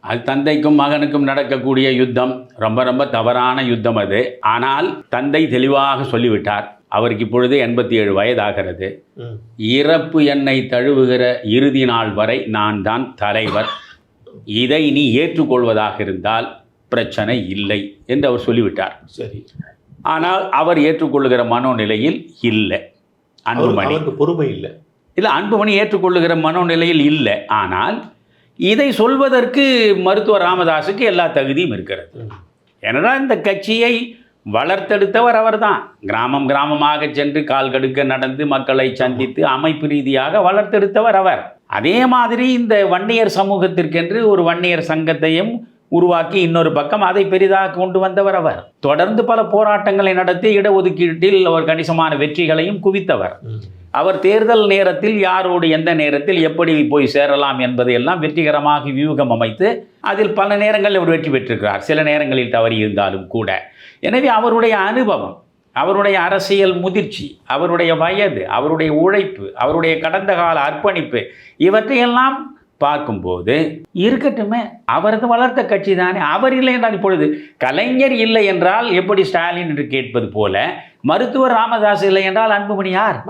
அது தந்தைக்கும் மகனுக்கும் நடக்கக்கூடிய யுத்தம், ரொம்ப ரொம்ப தவறான யுத்தம் அது. ஆனால் தந்தை தெளிவாக சொல்லிவிட்டார். அவருக்கு இப்பொழுது 87 வயதாகிறது. இறப்பு என்னை தழுவுகிற இறுதி நாள் வரை நான் தான் தலைவர். இதை நீ ஏற்றுக்கொள்வதாக இருந்தால் பிரச்சனை இல்லை என்று அவர் சொல்லிவிட்டார். சரி. ஆனால் அவர் ஏற்றுக்கொள்ளுகிற மனோநிலையில் இல்லை. அன்புமணி பொறுமை இல்லை. இல்லை, அன்புமணி ஏற்றுக்கொள்ளுகிற மனோநிலையில் இல்லை. ஆனால் இதை சொல்வதற்கு மருத்துவர் ராமதாஸுக்கு எல்லா தகுதியும் இருக்கிறது. ஏன்னா இந்த கட்சியை வளர்த்தெடுத்தவர் அவர்தான். கிராமம் கிராமமாக சென்று கால் கடுக்க நடந்து மக்களை சந்தித்து அமைப்பு ரீதியாக வளர்த்தெடுத்தவர் அவர். அதே மாதிரி இந்த வன்னியர் சமூகத்திற்கென்று ஒரு வன்னியர் சங்கத்தையும் உருவாக்கி இன்னொரு பக்கம் அதை பெரிதாக கொண்டு வந்தவர் அவர். தொடர்ந்து பல போராட்டங்களை நடத்தி இடஒதுக்கீட்டில் அவர் கணிசமான வெற்றிகளையும் குவித்தவர். அவர் தேர்தல் நேரத்தில் யாரோடு எந்த நேரத்தில் எப்படி போய் சேரலாம் என்பதையெல்லாம் வெற்றிகரமாக வியூகம் அமைத்து அதில் பல நேரங்களில் அவர் வெற்றி பெற்றிருக்கிறார். சில நேரங்களில் தவறி இருந்தாலும் கூட. எனவே அவருடைய அனுபவம், அவருடைய அரசியல் முதிர்ச்சி, அவருடைய வயது, அவருடைய உழைப்பு, அவருடைய கடந்த கால அர்ப்பணிப்பு, இவற்றையெல்லாம் பார்க்கும்போது இருக்கட்டுமே, அவரது வளர்த்த கட்சி தானே. அவர் இல்லை என்றால் இப்பொழுது கலைஞர் இல்லை என்றால் எப்படி ஸ்டாலின் என்று கேட்பது போல மருத்துவர் ராமதாஸ் இல்லை என்றால் அன்புமணி யார்?